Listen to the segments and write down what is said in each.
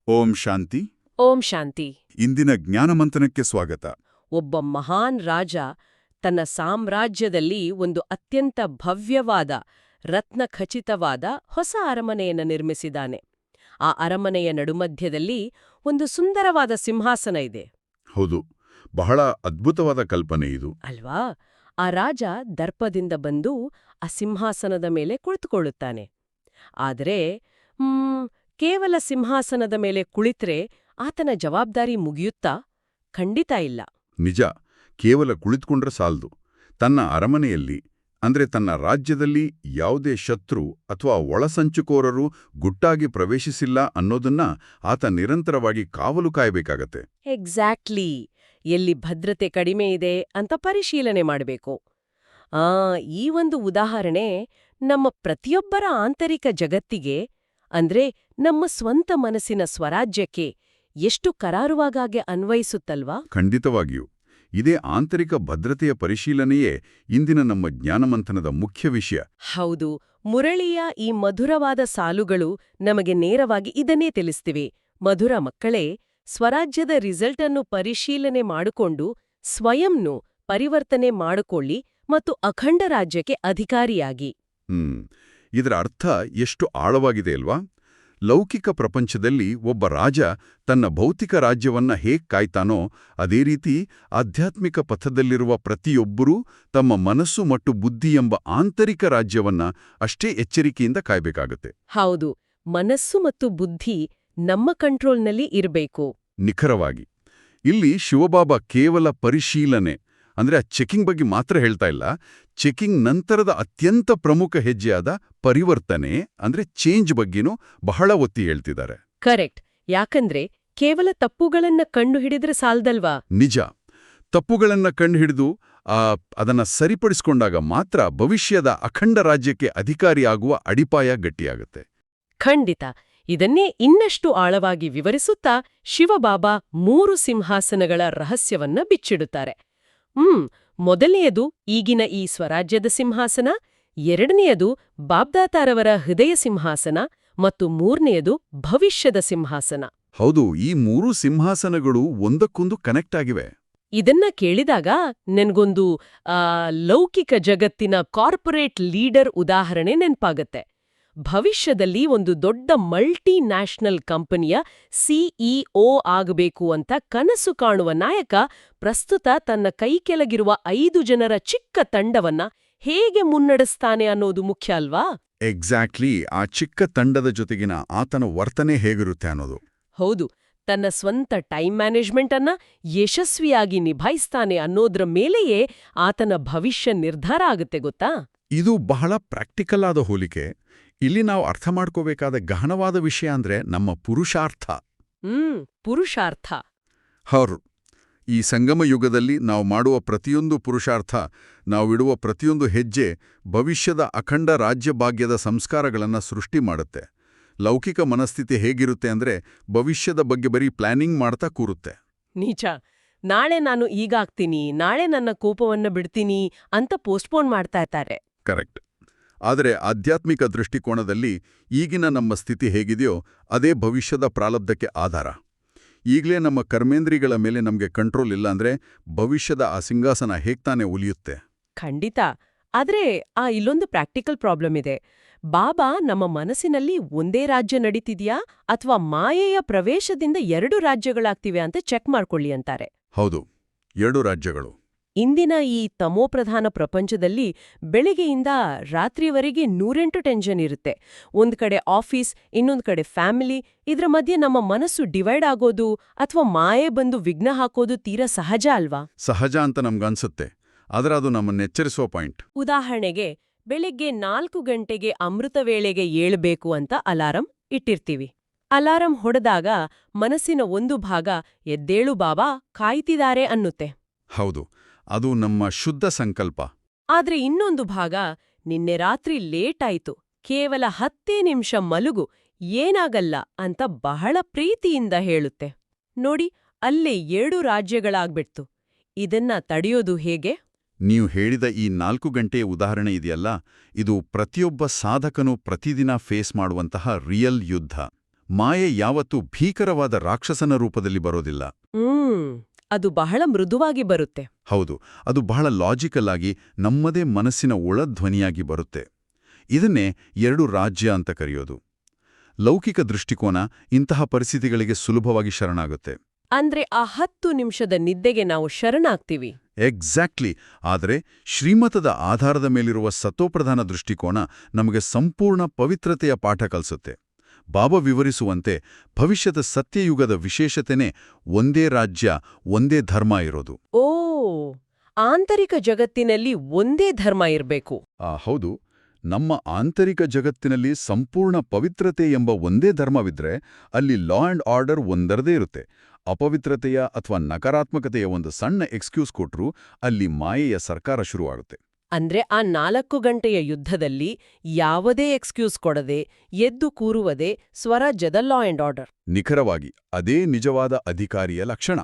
ಓಂ ಶಾಂತಿ. ಓಂ ಶಾಂತಿ. ಇಂದಿನ ಜ್ಞಾನಮಂಥನಕ್ಕೆ ಸ್ವಾಗತ. ಒಬ್ಬ ಮಹಾನ್ ರಾಜ ತನ್ನ ಸಾಮ್ರಾಜ್ಯದಲ್ಲಿ ಒಂದು ಅತ್ಯಂತ ಭವ್ಯವಾದ ರತ್ನಖಚಿತವಾದ ಹೊಸ ಅರಮನೆಯನ್ನು ನಿರ್ಮಿಸಿದ್ದಾನೆ. ಆ ಅರಮನೆಯ ನಡುಮಧ್ಯದಲ್ಲಿ ಒಂದು ಸುಂದರವಾದ ಸಿಂಹಾಸನ ಇದೆ. ಹೌದು, ಬಹಳ ಅದ್ಭುತವಾದ ಕಲ್ಪನೆ ಇದು. ಅಲ್ವಾ? ಆ ರಾಜ ದರ್ಪದಿಂದ ಬಂದು ಆ ಸಿಂಹಾಸನದ ಮೇಲೆ ಕುಳಿತುಕೊಳ್ಳುತ್ತಾನೆ. ಆದರೆ ಕೇವಲ ಸಿಂಹಾಸನದ ಮೇಲೆ ಕುಳಿತ್ರೆ ಆತನ ಜವಾಬ್ದಾರಿ ಮುಗಿಯುತ್ತಾ? ಖಂಡಿತ ಇಲ್ಲ. ನಿಜ, ಕೇವಲ ಕುಳಿತುಕೊಂಡ್ರೆ ಸಾಲದು. ತನ್ನ ಅರಮನೆಯಲ್ಲಿ ಅಂದ್ರೆ ತನ್ನ ರಾಜ್ಯದಲ್ಲಿ ಯಾವುದೇ ಶತ್ರು ಅಥವಾ ಒಳಸಂಚುಕೋರರು ಗುಟ್ಟಾಗಿ ಪ್ರವೇಶಿಸಿಲ್ಲ ಅನ್ನೋದನ್ನ ಆತ ನಿರಂತರವಾಗಿ ಕಾವಲು ಕಾಯಬೇಕಾಗತ್ತೆ. ಎಕ್ಸಾಕ್ಟ್ಲಿ. ಎಲ್ಲಿ ಭದ್ರತೆ ಕಡಿಮೆ ಇದೆ ಅಂತ ಪರಿಶೀಲನೆ ಮಾಡಬೇಕು. ಈ ಒಂದು ಉದಾಹರಣೆ ನಮ್ಮ ಪ್ರತಿಯೊಬ್ಬರ ಆಂತರಿಕ ಜಗತ್ತಿಗೆ, ಅಂದ್ರೆ ನಮ್ಮ ಸ್ವಂತ ಮನಸ್ಸಿನ ಸ್ವರಾಜ್ಯಕ್ಕೆ ಎಷ್ಟು ಕರಾರುವಾಗಾಗೆ ಅನ್ವಯಿಸುತ್ತಲ್ವಾ? ಖಂಡಿತವಾಗಿಯೂ. ಇದೇ ಆಂತರಿಕ ಭದ್ರತೆಯ ಪರಿಶೀಲನೆಯೇ ಇಂದಿನ ನಮ್ಮ ಜ್ಞಾನಮಂಥನದ ಮುಖ್ಯ ವಿಷಯ. ಹೌದು. ಮುರಳಿಯ ಈ ಮಧುರವಾದ ಸಾಲುಗಳು ನಮಗೆ ನೇರವಾಗಿ ಇದನ್ನೇ ತಿಳಿಸ್ತಿವೆ. ಮಧುರ ಮಕ್ಕಳೇ, ಸ್ವರಾಜ್ಯದ ರಿಸಲ್ಟ್ ಅನ್ನು ಪರಿಶೀಲನೆ ಮಾಡಿಕೊಂಡು ಸ್ವಯಂನು ಪರಿವರ್ತನೆ ಮಾಡಿಕೊಳ್ಳಿ ಮತ್ತು ಅಖಂಡ ರಾಜ್ಯಕ್ಕೆ ಅಧಿಕಾರಿಯಾಗಿ. ಇದರ ಅರ್ಥ ಎಷ್ಟು ಆಳವಾಗಿದೆ ಅಲ್ವಾ? ಲೌಕಿಕ ಪ್ರಪಂಚದಲ್ಲಿ ಒಬ್ಬ ರಾಜ ತನ್ನ ಭೌತಿಕ ರಾಜ್ಯವನ್ನ ಹೇಗ್ ಕಾಯ್ತಾನೋ ಅದೇ ರೀತಿ ಆಧ್ಯಾತ್ಮಿಕ ಪಥದಲ್ಲಿರುವ ಪ್ರತಿಯೊಬ್ಬರೂ ತಮ್ಮ ಮನಸ್ಸು ಮತ್ತು ಬುದ್ಧಿ ಎಂಬ ಆಂತರಿಕ ರಾಜ್ಯವನ್ನ ಅಷ್ಟೇ ಎಚ್ಚರಿಕೆಯಿಂದ ಕಾಯ್ಬೇಕಾಗತ್ತೆ. ಹೌದು, ಮನಸ್ಸು ಮತ್ತು ಬುದ್ಧಿ ನಮ್ಮ ಕಂಟ್ರೋಲ್ನಲ್ಲಿ ಇರಬೇಕು. ನಿಖರವಾಗಿ. ಇಲ್ಲಿ ಶಿವಬಾಬಾ ಕೇವಲ ಪರಿಶೀಲನೆ ಅಂದ್ರೆ ಆ ಚೆಕಿಂಗ್ ಬಗ್ಗೆ ಮಾತ್ರ ಹೇಳ್ತಾ ಇಲ್ಲ. ಚೆಕಿಂಗ್ ನಂತರದ ಅತ್ಯಂತ ಪ್ರಮುಖ ಹೆಜ್ಜೆಯಾದ ಪರಿವರ್ತನೆ ಅಂದ್ರೆ ಚೇಂಜ್ ಬಗ್ಗೆನೂ ಬಹಳ ಒತ್ತಿ ಹೇಳ್ತಿದ್ದಾರೆ. ಕರೆಕ್ಟ್. ಯಾಕಂದ್ರೆ ಕೇವಲ ತಪ್ಪುಗಳನ್ನ ಕಂಡುಹಿಡಿದ್ರೆ ಸಾಲ್ದಲ್ವಾ? ನಿಜ. ತಪ್ಪುಗಳನ್ನ ಕಂಡುಹಿಡಿದು ಅದನ್ನ ಸರಿಪಡಿಸಿಕೊಂಡಾಗ ಮಾತ್ರ ಭವಿಷ್ಯದ ಅಖಂಡ ರಾಜ್ಯಕ್ಕೆ ಅಧಿಕಾರಿಯಾಗುವ ಅಡಿಪಾಯ ಗಟ್ಟಿಯಾಗುತ್ತೆ. ಖಂಡಿತ. ಇದನ್ನೇ ಇನ್ನಷ್ಟು ಆಳವಾಗಿ ವಿವರಿಸುತ್ತಾ ಶಿವಬಾಬಾ 3 ಸಿಂಹಾಸನಗಳ ರಹಸ್ಯವನ್ನ ಬಿಚ್ಚಿಡುತ್ತಾರೆ. ಮೊದಲನೆಯದು ಈಗಿನ ಈ ಸ್ವರಾಜ್ಯದ ಸಿಂಹಾಸನ, ಎರಡನೆಯದು ಬಾಬ್ದಾತಾರವರ ಹೃದಯ ಸಿಂಹಾಸನ ಮತ್ತು ಮೂರನೆಯದು ಭವಿಷ್ಯದ ಸಿಂಹಾಸನ. ಹೌದು, ಈ 3 ಸಿಂಹಾಸನಗಳು ಒಂದಕ್ಕೊಂದು ಕನೆಕ್ಟ್ ಆಗಿವೆ. ಇದನ್ನ ಕೇಳಿದಾಗ ನೆನ್ಗೊಂದು ಲೌಕಿಕ ಜಗತ್ತಿನ ಕಾರ್ಪೊರೇಟ್ ಲೀಡರ್ ಉದಾಹರಣೆ ನೆನ್ಪಾಗತ್ತೆ. ಭವಿಷ್ಯದಲ್ಲಿ ಒಂದು ದೊಡ್ಡ ಮಲ್ಟಿ ನ್ಯಾಷನಲ್ ಕಂಪನಿಯ ಸಿಇಒ ಆಗಬೇಕು ಅಂತ ಕನಸು ಕಾಣುವ ನಾಯಕ ಪ್ರಸ್ತುತ ತನ್ನ ಕೈ ಕೆಳಗಿರುವ 5 ಜನರ ಚಿಕ್ಕ ತಂಡವನ್ನ ಹೇಗೆ ಮುನ್ನಡೆಸ್ತಾನೆ ಅನ್ನೋದು ಮುಖ್ಯ ಅಲ್ವಾ? ಎಕ್ಸಾಕ್ಟ್ಲಿ. ಆ ಚಿಕ್ಕ ತಂಡದ ಜೊತೆಗಿನ ಆತನ ವರ್ತನೆ ಹೇಗಿರುತ್ತೆ ಅನ್ನೋದು. ಹೌದು. ತನ್ನ ಸ್ವಂತ ಟೈಮ್ ಮ್ಯಾನೇಜ್ಮೆಂಟ್ ಅನ್ನ ಯಶಸ್ವಿಯಾಗಿ ನಿಭಾಯಿಸ್ತಾನೆ ಅನ್ನೋದ್ರ ಮೇಲೆಯೇ ಆತನ ಭವಿಷ್ಯ ನಿರ್ಧಾರ ಆಗುತ್ತೆ, ಗೊತ್ತಾ? ಇದು ಬಹಳ ಪ್ರಾಕ್ಟಿಕಲ್ ಆದ ಹೋಲಿಕೆ. ಇಲ್ಲಿ ನಾವು ಅರ್ಥ ಮಾಡ್ಕೋಬೇಕಾದ ಗಹನವಾದ ವಿಷಯ ಅಂದ್ರೆ ನಮ್ಮ ಪುರುಷಾರ್ಥ. ಪುರುಷಾರ್ಥ. ಹೌದು. ಈ ಸಂಗಮ ಯುಗದಲ್ಲಿ ನಾವು ಮಾಡುವ ಪ್ರತಿಯೊಂದು ಪುರುಷಾರ್ಥ, ನಾವಿಡುವ ಪ್ರತಿಯೊಂದು ಹೆಜ್ಜೆ ಭವಿಷ್ಯದ ಅಖಂಡ ರಾಜ್ಯ ಭಾಗ್ಯದ ಸಂಸ್ಕಾರಗಳನ್ನು ಸೃಷ್ಟಿ ಮಾಡುತ್ತೆ. ಲೌಕಿಕ ಮನಸ್ಥಿತಿ ಹೇಗಿರುತ್ತೆ ಅಂದ್ರೆ ಭವಿಷ್ಯದ ಬಗ್ಗೆ ಬರೀ ಪ್ಲಾನಿಂಗ್ ಮಾಡ್ತಾ ಕೂರುತ್ತೆ. ನಿಜ. ನಾಳೆ ನಾನು ಈಗಾಗ್ತೀನಿ, ನಾಳೆ ನನ್ನ ಕೋಪವನ್ನ ಬಿಡ್ತೀನಿ ಅಂತ ಪೋಸ್ಟ್ಪೋನ್ ಮಾಡ್ತಾ ಇರ್ತಾರೆ. ಕರೆಕ್ಟ್. ಆದರೆ ಆಧ್ಯಾತ್ಮಿಕ ದೃಷ್ಟಿಕೋನದಲ್ಲಿ ಈಗಿನ ನಮ್ಮ ಸ್ಥಿತಿ ಹೇಗಿದೆಯೋ ಅದೇ ಭವಿಷ್ಯದ ಪ್ರಾರಬ್ಧಕ್ಕೆ ಆಧಾರ. ಈಗಲೇ ನಮ್ಮ ಕರ್ಮೇಂದ್ರಿಗಳ ಮೇಲೆ ನಮಗೆ ಕಂಟ್ರೋಲ್ ಇಲ್ಲ ಅಂದ್ರೆ ಭವಿಷ್ಯದ ಆ ಸಿಂಹಾಸನ ಹೇಗ್ತಾನೆ ಉಳಿಯುತ್ತೆ? ಖಂಡಿತ. ಆದ್ರೆ ಇಲ್ಲೊಂದು ಪ್ರಾಕ್ಟಿಕಲ್ ಪ್ರಾಬ್ಲಮ್ ಇದೆ. ಬಾಬಾ ನಮ್ಮ ಮನಸ್ಸಿನಲ್ಲಿ ಒಂದೇ ರಾಜ್ಯ ನಡೀತಿದ್ಯಾ ಅಥವಾ ಮಾಯೆಯ ಪ್ರವೇಶದಿಂದ 2 ರಾಜ್ಯಗಳಾಗ್ತಿವೆ ಅಂತ ಚೆಕ್ ಮಾಡ್ಕೊಳ್ಳಿ ಅಂತಾರೆ. ಹೌದು, 2 ರಾಜ್ಯಗಳು. ಇಂದಿನ ಈ ತಮೋಪ್ರಧಾನ ಪ್ರಪಂಚದಲ್ಲಿ ಬೆಳಿಗ್ಗೆಯಿಂದ ರಾತ್ರಿವರೆಗೆ 108 ಟೆನ್ಷನ್ ಇರುತ್ತೆ. ಒಂದ್ ಕಡೆ ಆಫೀಸ್, ಇನ್ನೊಂದ್ ಕಡೆ ಫ್ಯಾಮಿಲಿ. ಇದ್ರ ಮಧ್ಯೆ ನಮ್ಮ ಮನಸ್ಸು ಡಿವೈಡ್ ಆಗೋದು ಅಥವಾ ಮಾಯೆ ಬಂದು ವಿಘ್ನ ಹಾಕೋದು ತೀರಾ ಸಹಜ ಅಲ್ವಾ? ಸಹಜ ಅಂತ ನಮ್ಗನ್ಸುತ್ತೆ. ಆದ್ರೆ ಅದು ನಮ್ಮನ್ನೆಚ್ಚರಿಸುವ ಪಾಯಿಂಟ್. ಉದಾಹರಣೆಗೆ, ಬೆಳಿಗ್ಗೆ 4 ಗಂಟೆಗೆ ಅಮೃತ ವೇಳೆಗೆ ಏಳಬೇಕು ಅಂತ ಅಲಾರಂ ಇಟ್ಟಿರ್ತೀವಿ. ಅಲಾರಂ ಹೊಡೆದಾಗ ಮನಸ್ಸಿನ ಒಂದು ಭಾಗ ಎದ್ದೇಳು ಬಾಬಾ, ಕಾಯ್ತಿದ್ದಾರೆ ಅನ್ನುತ್ತೆ. ಹೌದು, ಅದು ನಮ್ಮ ಶುದ್ಧ ಸಂಕಲ್ಪ. ಆದ್ರೆ ಇನ್ನೊಂದು ಭಾಗ ನಿನ್ನೆ ರಾತ್ರಿ ಲೇಟ್ ಆಯ್ತು, ಕೇವಲ 10 ನಿಮಿಷ ಮಲಗು, ಏನಾಗಲ್ಲ ಅಂತ ಬಹಳ ಪ್ರೀತಿಯಿಂದ ಹೇಳುತ್ತೆ. ನೋಡಿ, ಅಲ್ಲೇ 2 ರಾಜ್ಯಗಳಾಗ್ಬಿಡ್ತು. ಇದನ್ನ ತಡೆಯೋದು ಹೇಗೆ? ನೀವು ಹೇಳಿದ ಈ 4 ಗಂಟೆಯ ಉದಾಹರಣೆ ಇದೆಯಲ್ಲ, ಇದು ಪ್ರತಿಯೊಬ್ಬ ಸಾಧಕನೂ ಪ್ರತಿದಿನ ಫೇಸ್ ಮಾಡುವಂತಹ ರಿಯಲ್ ಯುದ್ಧ. ಮಾಯೆ ಯಾವತ್ತೂ ಭೀಕರವಾದ ರಾಕ್ಷಸನ ರೂಪದಲ್ಲಿ ಬರೋದಿಲ್ಲ. ಅದು ಬಹಳ ಮೃದುವಾಗಿ ಬರುತ್ತೆ. ಹೌದು, ಅದು ಬಹಳ ಲಾಜಿಕಲ್ ಆಗಿ ನಮ್ಮದೇ ಮನಸ್ಸಿನ ಒಳಧ್ವನಿಯಾಗಿ ಬರುತ್ತೆ. ಇದನ್ನೇ ಎರಡು ರಾಜ್ಯ ಅಂತ ಕರೆಯೋದು. ಲೌಕಿಕ ದೃಷ್ಟಿಕೋನ ಇಂತಹ ಪರಿಸ್ಥಿತಿಗಳಿಗೆ ಸುಲಭವಾಗಿ ಶರಣಾಗುತ್ತೆ. ಅಂದ್ರೆ ಆ 10 ನಿಮಿಷದ ನಿದ್ದೆಗೆ ನಾವು ಶರಣಾಗ್ತೀವಿ. ಎಕ್ಸಾಕ್ಟ್ಲಿ. ಆದರೆ ಶ್ರೀಮತದ ಆಧಾರದ ಮೇಲಿರುವ ಸತೋಪ್ರಧಾನ ದೃಷ್ಟಿಕೋನ ನಮಗೆ ಸಂಪೂರ್ಣ ಪವಿತ್ರತೆಯ ಪಾಠ ಕಲಿಸುತ್ತೆ. ಬಾಬಾ ವಿವರಿಸುವಂತೆ ಭವಿಷ್ಯದ ಸತ್ಯಯುಗದ ವಿಶೇಷತೆನೇ ಒಂದೇ ರಾಜ್ಯ, ಒಂದೇ ಧರ್ಮ ಇರೋದು. ಓ, ಆಂತರಿಕ ಜಗತ್ತಿನಲ್ಲಿ ಒಂದೇ ಧರ್ಮ ಇರಬೇಕು. ಹೌದು. ನಮ್ಮ ಆಂತರಿಕ ಜಗತ್ತಿನಲ್ಲಿ ಸಂಪೂರ್ಣ ಪವಿತ್ರತೆ ಎಂಬ ಒಂದೇ ಧರ್ಮವಿದ್ರೆ ಅಲ್ಲಿ ಲಾ ಅಂಡ್ ಆರ್ಡರ್ ಒಂದರದೇ ಇರುತ್ತೆ. ಅಪವಿತ್ರತೆಯ ಅಥವಾ ನಕಾರಾತ್ಮಕತೆಯ ಒಂದು ಸಣ್ಣ ಎಕ್ಸ್ಕ್ಯೂಸ್ ಕೊಟ್ರೂ ಅಲ್ಲಿ ಮಾಯೆಯ ಸರ್ಕಾರ ಶುರುವಾಗುತ್ತೆ. ಅಂದ್ರೆ ಆ 4 ಗಂಟೆಯ ಯುದ್ಧದಲ್ಲಿ ಯಾವುದೇ ಎಕ್ಸ್ಕ್ಯೂಸ್ ಕೊಡದೆ ಎದ್ದು ಕೂರುವುದೇ ಸ್ವರಾಜ್ಯದ ಲಾ ಅಂಡ್ ಆರ್ಡರ್. ನಿಖರವಾಗಿ ಅದೇ ನಿಜವಾದ ಅಧಿಕಾರಿಯ ಲಕ್ಷಣ.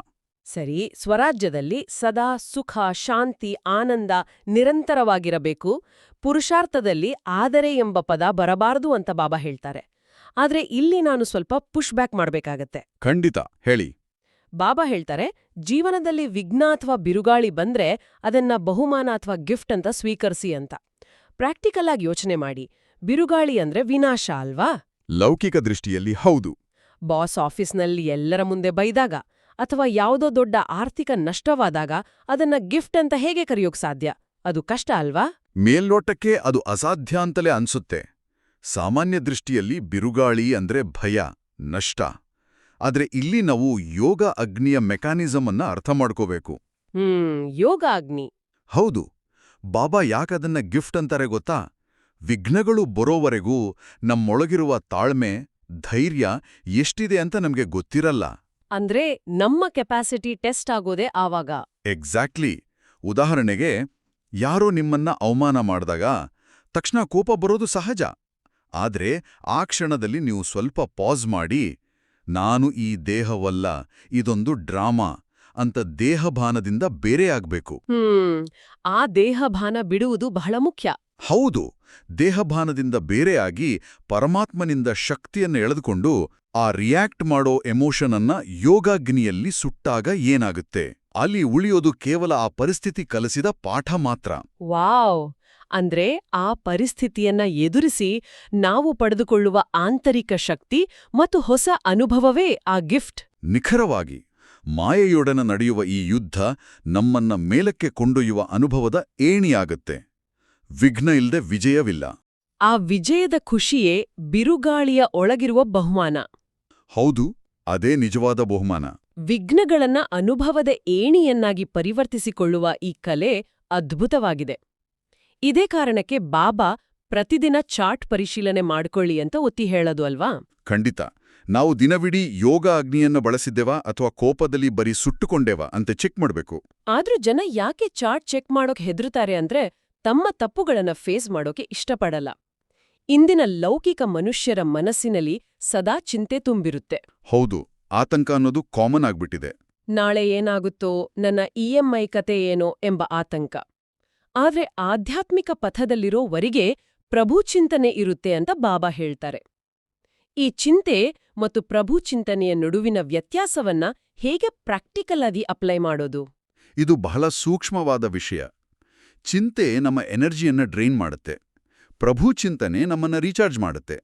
ಸರಿ, ಸ್ವರಾಜ್ಯದಲ್ಲಿ ಸದಾ ಸುಖ, ಶಾಂತಿ, ಆನಂದ ನಿರಂತರವಾಗಿರಬೇಕು. ಪುರುಷಾರ್ಥದಲ್ಲಿ ಆದರೆ ಎಂಬ ಪದ ಬರಬಾರದು ಅಂತ ಬಾಬಾ ಹೇಳ್ತಾರೆ. ಆದ್ರೆ ಇಲ್ಲಿ ನಾನು ಸ್ವಲ್ಪ ಪುಷ್ ಬ್ಯಾಕ್ ಮಾಡ್ಬೇಕಾಗತ್ತೆ. ಖಂಡಿತ, ಹೇಳಿ. ಬಾಬಾ ಹೇಳ್ತಾರೆ, ಜೀವನದಲ್ಲಿ ವಿಘ್ನ ಅಥವಾ ಬಿರುಗಾಳಿ ಬಂದ್ರೆ ಅದನ್ನ ಬಹುಮಾನ ಅಥವಾ ಗಿಫ್ಟ್ ಅಂತ ಸ್ವೀಕರಿಸಿ ಅಂತ. ಪ್ರಾಕ್ಟಿಕಲ್ ಆಗಿ ಯೋಚನೆ ಮಾಡಿ, ಬಿರುಗಾಳಿ ಅಂದ್ರೆ ವಿನಾಶ ಅಲ್ವಾ? ಲೌಕಿಕ ದೃಷ್ಟಿಯಲ್ಲಿ ಹೌದು. ಬಾಸ್ ಆಫೀಸ್ನಲ್ಲಿ ಎಲ್ಲರ ಮುಂದೆ ಬೈದಾಗ ಅಥವಾ ಯಾವುದೋ ದೊಡ್ಡ ಆರ್ಥಿಕ ನಷ್ಟವಾದಾಗ ಅದನ್ನ ಗಿಫ್ಟ್ ಅಂತ ಹೇಗೆ ಕರೆಯೋಕ್ ಸಾಧ್ಯ? ಅದು ಕಷ್ಟ ಅಲ್ವಾ? ಮೇಲ್ನೋಟಕ್ಕೆ ಅದು ಅಸಾಧ್ಯ ಅಂತಲೇ ಅನ್ಸುತ್ತೆ. ಸಾಮಾನ್ಯ ದೃಷ್ಟಿಯಲ್ಲಿ ಬಿರುಗಾಳಿ ಅಂದ್ರೆ ಭಯ, ನಷ್ಟ. ಆದ್ರೆ ಇಲ್ಲಿ ನಾವು ಯೋಗ ಅಗ್ನಿಯ ಮೆಕ್ಯಾನಿಸಮ್ ಅನ್ನ ಅರ್ಥ ಮಾಡ್ಕೋಬೇಕು. ಯೋಗ ಅಗ್ನಿ. ಹೌದು. ಬಾಬಾ ಯಾಕದನ್ನ ಗಿಫ್ಟ್ ಅಂತಾರೆ ಗೊತ್ತಾ? ವಿಘ್ನಗಳು ಬರೋವರೆಗೂ ನಮ್ಮೊಳಗಿರುವ ತಾಳ್ಮೆ, ಧೈರ್ಯ ಎಷ್ಟಿದೆ ಅಂತ ನಮ್ಗೆ ಗೊತ್ತಿರಲ್ಲ. ಅಂದ್ರೆ ನಮ್ಮ ಕೆಪಾಸಿಟಿ ಟೆಸ್ಟ್ ಆಗೋದೇ ಆವಾಗ. ಎಕ್ಸಾಕ್ಟ್ಲಿ. ಉದಾಹರಣೆಗೆ, ಯಾರೋ ನಿಮ್ಮನ್ನ ಅವಮಾನ ಮಾಡಿದಾಗ ತಕ್ಷಣ ಕೋಪ ಬರೋದು ಸಹಜ. ಆದ್ರೆ ಆ ಕ್ಷಣದಲ್ಲಿ ನೀವು ಸ್ವಲ್ಪ ಪಾಸ್ ಮಾಡಿ, ನಾನು ಈ ದೇಹವಲ್ಲ, ಇದೊಂದು ಡ್ರಾಮಾ ಅಂತ ದೇಹಭಾನದಿಂದ ಬೇರೆಯಾಗ್ಬೇಕು. ಆ ದೇಹಭಾನ ಬಿಡುವುದು ಬಹಳ ಮುಖ್ಯ. ಹೌದು. ದೇಹಭಾನದಿಂದ ಬೇರೆಯಾಗಿ ಪರಮಾತ್ಮನಿಂದ ಶಕ್ತಿಯನ್ನು ಎಳೆದುಕೊಂಡು ಆ ರಿಯಾಕ್ಟ್ ಮಾಡೋ ಎಮೋಷನ್ ಅನ್ನ ಯೋಗಾಗ್ನಿಯಲ್ಲಿ ಸುಟ್ಟಾಗ ಏನಾಗುತ್ತೆ? ಅಲ್ಲಿ ಉಳಿಯೋದು ಕೇವಲ ಆ ಪರಿಸ್ಥಿತಿ ಕಲಿಸಿದ ಪಾಠ ಮಾತ್ರ. ವಾವ್! ಅಂದ್ರೆ ಆ ಪರಿಸ್ಥಿತಿಯನ್ನ ಎದುರಿಸಿ ನಾವು ಪಡೆದುಕೊಳ್ಳುವ ಆಂತರಿಕ ಶಕ್ತಿ ಮತ್ತು ಹೊಸ ಅನುಭವವೇ ಆ ಗಿಫ್ಟ್. ನಿಖರವಾಗಿ. ಮಾಯೆಯೊಡನೆ ನಡೆಯುವ ಈ ಯುದ್ಧ ನಮ್ಮನ್ನ ಮೇಲಕ್ಕೆ ಕೊಂಡೊಯ್ಯುವ ಅನುಭವದ ಏಣಿಯಾಗತ್ತೆ. ವಿಘ್ನ ಇಲ್ದೆ ವಿಜಯವಿಲ್ಲ. ಆ ವಿಜಯದ ಖುಷಿಯೇ ಬಿರುಗಾಳಿಯ ಒಳಗಿರುವ ಬಹುಮಾನ. ಹೌದು, ಅದೇ ನಿಜವಾದ ಬಹುಮಾನ. ವಿಘ್ನಗಳನ್ನ ಅನುಭವದ ಏಣಿಯನ್ನಾಗಿ ಪರಿವರ್ತಿಸಿಕೊಳ್ಳುವ ಈ ಕಲೆ ಅದ್ಭುತವಾಗಿದೆ. ಇದೇ ಕಾರಣಕ್ಕೆ ಬಾಬಾ ಪ್ರತಿದಿನ ಚಾರ್ಟ್ ಪರಿಶೀಲನೆ ಮಾಡ್ಕೊಳ್ಳಿ ಅಂತ ಒತ್ತಿ ಹೇಳೋದು ಅಲ್ವಾ? ಖಂಡಿತ. ನಾವು ದಿನವಿಡೀ ಯೋಗ ಅಗ್ನಿಯನ್ನು ಬಳಸಿದ್ದೇವಾ ಅಥವಾ ಕೋಪದಲ್ಲಿ ಬರೀ ಸುಟ್ಟುಕೊಂಡೇವಾ ಅಂತ ಚೆಕ್ ಮಾಡಬೇಕು. ಆದ್ರೂ ಜನ ಯಾಕೆ ಚಾರ್ಟ್ ಚೆಕ್ ಮಾಡೋಕೆ ಹೆದರುತ್ತಾರೆ ಅಂದ್ರೆ ತಮ್ಮ ತಪ್ಪುಗಳನ್ನ ಫೇಸ್ ಮಾಡೋಕೆ ಇಷ್ಟಪಡಲ್ಲ. ಇಂದಿನ ಲೌಕಿಕ ಮನುಷ್ಯರ ಮನಸ್ಸಿನಲ್ಲಿ ಸದಾ ಚಿಂತೆ ತುಂಬಿರುತ್ತೆ. ಹೌದು, ಆತಂಕ ಅನ್ನೋದು ಕಾಮನ್ ಆಗ್ಬಿಟ್ಟಿದೆ. ನಾಳೆ ಏನಾಗುತ್ತೋ, ನನ್ನ EMI ಕತೆ ಏನೋ ಎಂಬ ಆತಂಕ. ಆದ್ರೆ ಆಧ್ಯಾತ್ಮಿಕ ಪಥದಲ್ಲಿರೋವರೆಗೆ ಪ್ರಭುಚಿಂತನೆ ಇರುತ್ತೆ ಅಂತ ಬಾಬಾ ಹೇಳ್ತಾರೆ. ಈ ಚಿಂತೆ ಮತ್ತು ಪ್ರಭುಚಿಂತನೆಯ ನಡುವಿನ ವ್ಯತ್ಯಾಸವನ್ನ ಹೇಗೆ ಪ್ರಾಕ್ಟಿಕಲ್ ಆಗಿ ಅಪ್ಲೈ ಮಾಡೋದು? ಇದು ಬಹಳ ಸೂಕ್ಷ್ಮವಾದ ವಿಷಯ. ಚಿಂತೆ ನಮ್ಮ ಎನರ್ಜಿಯನ್ನ ಡ್ರೈನ್ ಮಾಡುತ್ತೆ. ಪ್ರಭುಚಿಂತನೆ ನಮ್ಮನ್ನ ರೀಚಾರ್ಜ್ ಮಾಡುತ್ತೆ.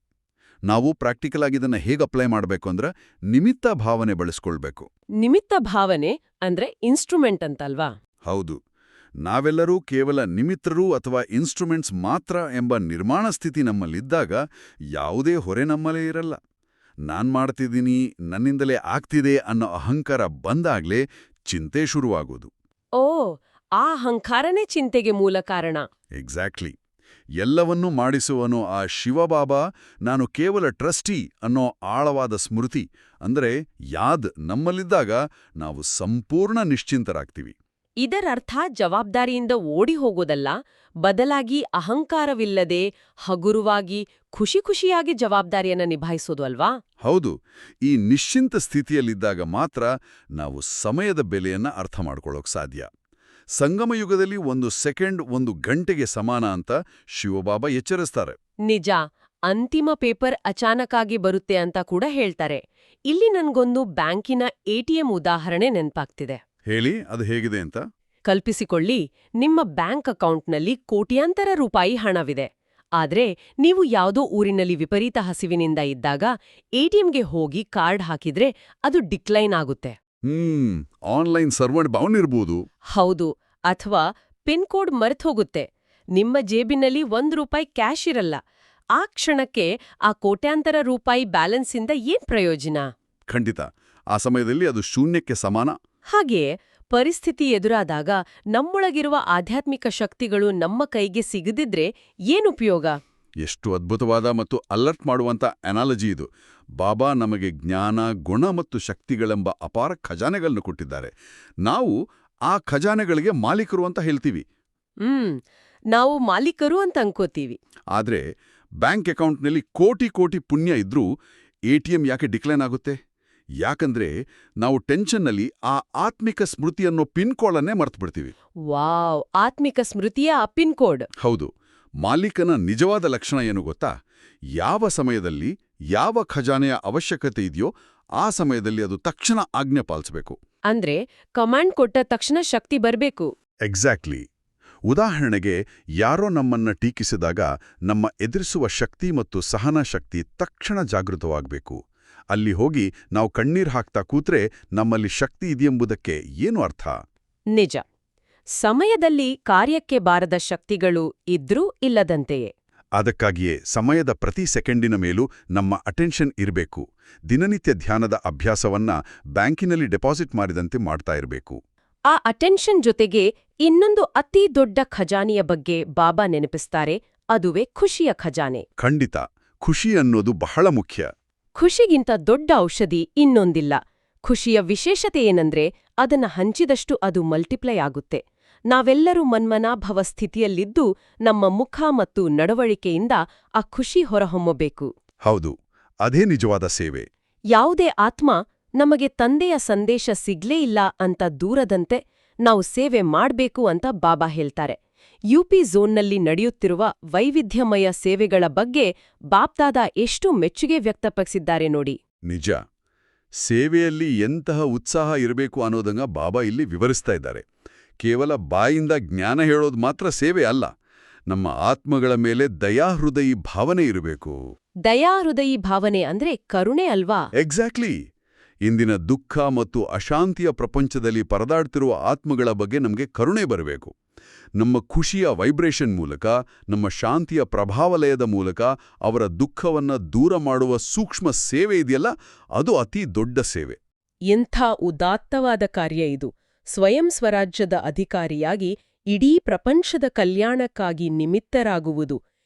ನಾವು ಪ್ರಾಕ್ಟಿಕಲ್ ಆಗಿ ಇದನ್ನ ಹೇಗೆ ಅಪ್ಲೈ ಮಾಡಬೇಕು ಅಂದ್ರೆ ನಿಮಿತ್ತ ಭಾವನೆ ಬಳಸ್ಕೊಳ್ಬೇಕು. ನಿಮಿತ್ತ ಭಾವನೆ ಅಂದ್ರೆ ಇನ್ಸ್ಟ್ರೂಮೆಂಟ್ ಅಂತಲ್ವಾ? ಹೌದು. ನಾವೆಲ್ಲರೂ ಕೇವಲ ನಿಮಿತ್ತರು ಅಥವಾ ಇನ್ಸ್ಟ್ರೂಮೆಂಟ್ಸ್ ಮಾತ್ರ ಎಂಬ ನಿರ್ಮಾಣ ಸ್ಥಿತಿ ನಮ್ಮಲ್ಲಿದ್ದಾಗ ಯಾವುದೇ ಹೊರೆ ನಮ್ಮಲ್ಲೇ ಇರಲ್ಲ. ನಾನ್ ಮಾಡ್ತಿದ್ದೀನಿ, ನನ್ನಿಂದಲೇ ಆಗ್ತಿದೆ ಅನ್ನೋ ಅಹಂಕಾರ ಬಂದಾಗ್ಲೇ ಚಿಂತೆ ಶುರುವಾಗೋದು. ಓ, ಆ ಅಹಂಕಾರನೇ ಚಿಂತೆಗೆ ಮೂಲ ಕಾರಣ. ಎಕ್ಸಾಕ್ಟ್ಲಿ. ಎಲ್ಲವನ್ನೂ ಮಾಡಿಸುವನೋ ಆ ಶಿವಬಾಬಾ ನಾನು ಕೇವಲ ಟ್ರಸ್ಟಿ ಅನ್ನೋ ಆಳವಾದ ಸ್ಮೃತಿ ಅಂದ್ರೆ ಯಾದ್ ನಮ್ಮಲ್ಲಿದ್ದಾಗ ನಾವು ಸಂಪೂರ್ಣ ನಿಶ್ಚಿಂತರಾಗ್ತೀವಿ. ಇದರರ್ಥ ಜವಾಬ್ದಾರಿಯಿಂದ ಓಡಿ ಹೋಗೋದಲ್ಲ, ಬದಲಾಗಿ ಅಹಂಕಾರವಿಲ್ಲದೆ ಹಗುರವಾಗಿ ಖುಷಿಯಾಗಿ ಜವಾಬ್ದಾರಿಯನ್ನ ನಿಭಾಯಿಸೋದು ಅಲ್ವಾ? ಹೌದು. ಈ ನಿಶ್ಚಿಂತ ಸ್ಥಿತಿಯಲ್ಲಿದ್ದಾಗ ಮಾತ್ರ ನಾವು ಸಮಯದ ಬೆಲೆಯನ್ನ ಅರ್ಥ ಮಾಡ್ಕೊಳ್ಳೋಕ್ ಸಾಧ್ಯ. ಸಂಗಮಯುಗದಲ್ಲಿ 1 ಸೆಕೆಂಡ್ 1 ಗಂಟೆಗೆ ಸಮಾನ ಅಂತ ಶಿವಬಾಬಾ ಎಚ್ಚರಿಸ್ತಾರೆ. ನಿಜ. ಅಂತಿಮ ಪೇಪರ್ ಅಚಾನಕ್ಕಾಗಿ ಬರುತ್ತೆ ಅಂತ ಕೂಡ ಹೇಳ್ತಾರೆ. ಇಲ್ಲಿ ನನ್ಗೊಂದು ಬ್ಯಾಂಕಿನ ಎಟಿಎಂ ಉದಾಹರಣೆ ನೆನ್ಪಾಗ್ತಿದೆ. ಹೇಳಿ, ಅದು ಹೇಗಿದೆ ಅಂತ. ಕಲ್ಪಿಸಿಕೊಳ್ಳಿ, ನಿಮ್ಮ ಬ್ಯಾಂಕ್ ಅಕೌಂಟ್ನಲ್ಲಿ ಕೋಟ್ಯಾಂತರ ರೂಪಾಯಿ ಹಣವಿದೆ. ಆದ್ರೆ ನೀವು ಯಾವುದೋ ಊರಿನಲ್ಲಿ ವಿಪರೀತ ಹಸಿವಿನಿಂದ ಇದ್ದಾಗ ಎಟಿಎಂಗೆ ಹೋಗಿ ಕಾರ್ಡ್ ಹಾಕಿದ್ರೆ ಅದು ಡಿಕ್ಲೈನ್ ಆಗುತ್ತೆ. ಆನ್ಲೈನ್ ಸರ್ವರ್ ಡೌನ್ ಇರ್ಬೋದು. ಹೌದು, ಅಥವಾ ಪಿನ್ ಕೋಡ್ ಮರೆತೋಗುತ್ತೆ. ನಿಮ್ಮ ಜೇಬಿನಲ್ಲಿ ₹1 ಕ್ಯಾಶ್ ಇರಲ್ಲ. ಆ ಕ್ಷಣಕ್ಕೆ ಆ ಕೋಟ್ಯಾಂತರ ರೂಪಾಯಿ ಬ್ಯಾಲೆನ್ಸಿಂದ ಏನ್ ಪ್ರಯೋಜನ? ಖಂಡಿತ, ಆ ಸಮಯದಲ್ಲಿ ಅದು ಶೂನ್ಯಕ್ಕೆ ಸಮಾನ. ಹಾಗೆಯೇ ಪರಿಸ್ಥಿತಿ ಎದುರಾದಾಗ ನಮ್ಮೊಳಗಿರುವ ಆಧ್ಯಾತ್ಮಿಕ ಶಕ್ತಿಗಳು ನಮ್ಮ ಕೈಗೆ ಸಿಗದಿದ್ರೆ ಏನುಪಯೋಗ? ಎಷ್ಟು ಅದ್ಭುತವಾದ ಮತ್ತು ಅಲರ್ಟ್ ಮಾಡುವಂಥ ಅನಾಲಜಿ ಇದು. ಬಾಬಾ ನಮಗೆ ಜ್ಞಾನ, ಗುಣ ಮತ್ತು ಶಕ್ತಿಗಳೆಂಬ ಅಪಾರ ಖಜಾನೆಗಳನ್ನು ಕೊಟ್ಟಿದ್ದಾರೆ. ನಾವು ಆ ಖಜಾನೆಗಳಿಗೆ ಮಾಲೀಕರು ಅಂತ ಹೇಳ್ತೀವಿ. ನಾವು ಮಾಲೀಕರು ಅಂತ ಅನ್ಕೋತೀವಿ. ಆದ್ರೆ ಬ್ಯಾಂಕ್ ಅಕೌಂಟ್ನಲ್ಲಿ ಕೋಟಿ ಕೋಟಿ ಪುಣ್ಯ ಇದ್ರೂ ಎಟಿಎಂ ಯಾಕೆ ಡಿಕ್ಲೈನ್ ಆಗುತ್ತೆ? ಯಾಕಂದ್ರೆ ನಾವು ಟೆನ್ಷನ್ನಲ್ಲಿ ಆ ಆತ್ಮಿಕ ಸ್ಮೃತಿ ಅನ್ನೋ ಪಿನ್ ಕೋಡನ್ನೇ ಮರ್ತ್ಬಿಡ್ತೀವಿ. ವಾವ್, ಆತ್ಮಿಕ ಸ್ಮೃತಿಯ ಆ ಪಿನ್ ಕೋಡ್. ಹೌದು. ಮಾಲೀಕನ ನಿಜವಾದ ಲಕ್ಷಣ ಏನು ಗೊತ್ತಾ? ಯಾವ ಸಮಯದಲ್ಲಿ ಯಾವ ಖಜಾನೆಯ ಅವಶ್ಯಕತೆ ಇದೆಯೋ ಆ ಸಮಯದಲ್ಲಿ ಅದು ತಕ್ಷಣ ಆಜ್ಞೆ ಪಾಲಿಸಬೇಕು. ಅಂದ್ರೆ ಕಮಾಂಡ್ ಕೊಟ್ಟ ತಕ್ಷಣ ಶಕ್ತಿ ಬರ್ಬೇಕು. ಎಕ್ಸಾಕ್ಟ್ಲಿ. ಉದಾಹರಣೆಗೆ, ಯಾರೋ ನಮ್ಮನ್ನ ಟೀಕಿಸಿದಾಗ ನಮ್ಮ ಎದುರಿಸುವ ಶಕ್ತಿ ಮತ್ತು ಸಹನಾ ಶಕ್ತಿ ತಕ್ಷಣ ಜಾಗೃತವಾಗಬೇಕು. ಅಲ್ಲಿ ಹೋಗಿ ನಾವು ಕಣ್ಣೀರ್ ಹಾಕ್ತಾ ಕೂತ್ರೆ ನಮ್ಮಲ್ಲಿ ಶಕ್ತಿ ಇದೆಯೆಂಬುದಕ್ಕೆ ಏನು ಅರ್ಥ? ನಿಜ. ಸಮಯದಲ್ಲಿ ಕಾರ್ಯಕ್ಕೆ ಬಾರದ ಶಕ್ತಿಗಳು ಇದ್ರೂ ಇಲ್ಲದಂತೆಯೇ. ಅದಕ್ಕಾಗಿಯೇ ಸಮಯದ ಪ್ರತಿ ಸೆಕೆಂಡಿನ ಮೇಲೂ ನಮ್ಮ ಅಟೆನ್ಷನ್ ಇರಬೇಕು. ದಿನನಿತ್ಯ ಧ್ಯಾನದ ಅಭ್ಯಾಸವನ್ನ ಬ್ಯಾಂಕಿನಲ್ಲಿ ಡೆಪಾಸಿಟ್ ಮಾಡಿದಂತೆ ಮಾಡ್ತಾ ಇರಬೇಕು. ಆ ಅಟೆನ್ಷನ್ ಜೊತೆಗೆ ಇನ್ನೊಂದು ಅತಿ ದೊಡ್ಡ ಖಜಾನೆಯ ಬಗ್ಗೆ ಬಾಬಾ ನೆನಪಿಸ್ತಾರೆ. ಅದುವೇ ಖುಷಿಯ ಖಜಾನೆ. ಖಂಡಿತ. ಖುಷಿ ಅನ್ನೋದು ಬಹಳ ಮುಖ್ಯ. ಖುಷಿಗಿಂತ ದೊಡ್ಡ ಔಷಧಿ ಇನ್ನೊಂದಿಲ್ಲ. ಖುಷಿಯ ವಿಶೇಷತೆ ಏನಂದ್ರೆ ಅದನ್ನ ಹಂಚಿದಷ್ಟು ಅದು ಮಲ್ಟಿಪ್ಲೈ ಆಗುತ್ತೆ. ನಾವೆಲ್ಲರೂ ಮನ್ಮನಾಭವ ಸ್ಥಿತಿಯಲ್ಲಿದ್ದು ನಮ್ಮ ಮುಖ ಮತ್ತು ನಡವಳಿಕೆಯಿಂದ ಆ ಖುಷಿ ಹೊರಹೊಮ್ಮಬೇಕು. ಹೌದು, ಅದೇ ನಿಜವಾದ ಸೇವೆ. ಯಾವುದೇ ಆತ್ಮ ನಮಗೆ ತಂದೆಯ ಸಂದೇಶ ಸಿಗ್ಲೇ ಇಲ್ಲ ಅಂತ ದೂರದಂತೆ ನಾವು ಸೇವೆ ಮಾಡ್ಬೇಕು ಅಂತ ಬಾಬಾ ಹೇಳ್ತಾರೆ. ಯುಪಿ ಝೋನ್ನಲ್ಲಿ ನಡೆಯುತ್ತಿರುವ ವೈವಿಧ್ಯಮಯ ಸೇವೆಗಳ ಬಗ್ಗೆ ಬಾಪ್ದಾದ ಎಷ್ಟು ಮೆಚ್ಚುಗೆ ವ್ಯಕ್ತಪಡಿಸಿದ್ದಾರೆ ನೋಡಿ. ನಿಜ. ಸೇವೆಯಲ್ಲಿ ಎಂತಹ ಉತ್ಸಾಹ ಇರಬೇಕು ಅನ್ನೋದನ್ನ ಬಾಬಾ ಇಲ್ಲಿ ವಿವರಿಸ್ತಾ ಇದ್ದಾರೆ. ಕೇವಲ ಬಾಯಿಂದ ಜ್ಞಾನ ಹೇಳೋದು ಮಾತ್ರ ಸೇವೆ ಅಲ್ಲ. ನಮ್ಮ ಆತ್ಮಗಳ ಮೇಲೆ ದಯಾಹೃದಯಿ ಭಾವನೆ ಇರಬೇಕು. ದಯಾಹೃದಯಿ ಭಾವನೆ ಅಂದ್ರೆ ಕರುಣೆ ಅಲ್ವಾ? ಎಕ್ಸಾಕ್ಟ್ಲಿ. ಇಂದಿನ ದುಃಖ ಮತ್ತು ಅಶಾಂತಿಯ ಪ್ರಪಂಚದಲ್ಲಿ ಪರದಾಡ್ತಿರುವ ಆತ್ಮಗಳ ಬಗ್ಗೆ ನಮಗೆ ಕರುಣೆ ಬರಬೇಕು. ನಮ್ಮ ಖುಷಿಯ ವೈಬ್ರೇಷನ್ ಮೂಲಕ, ನಮ್ಮ ಶಾಂತಿಯ ಪ್ರಭಾವಲಯದ ಮೂಲಕ ಅವರ ದುಃಖವನ್ನ ದೂರ ಮಾಡುವ ಸೂಕ್ಷ್ಮ ಸೇವೆ ಇದೆಯಲ್ಲ, ಅದು ಅತಿ ದೊಡ್ಡ ಸೇವೆ. ಎಂಥ ಉದಾತ್ತವಾದ ಕಾರ್ಯ ಇದು. ಸ್ವಯಂ ಸ್ವರಾಜ್ಯದ ಅಧಿಕಾರಿಯಾಗಿ ಇಡೀ ಪ್ರಪಂಚದ ಕಲ್ಯಾಣಕ್ಕಾಗಿ ನಿಮಿತ್ತರಾಗುವುದು.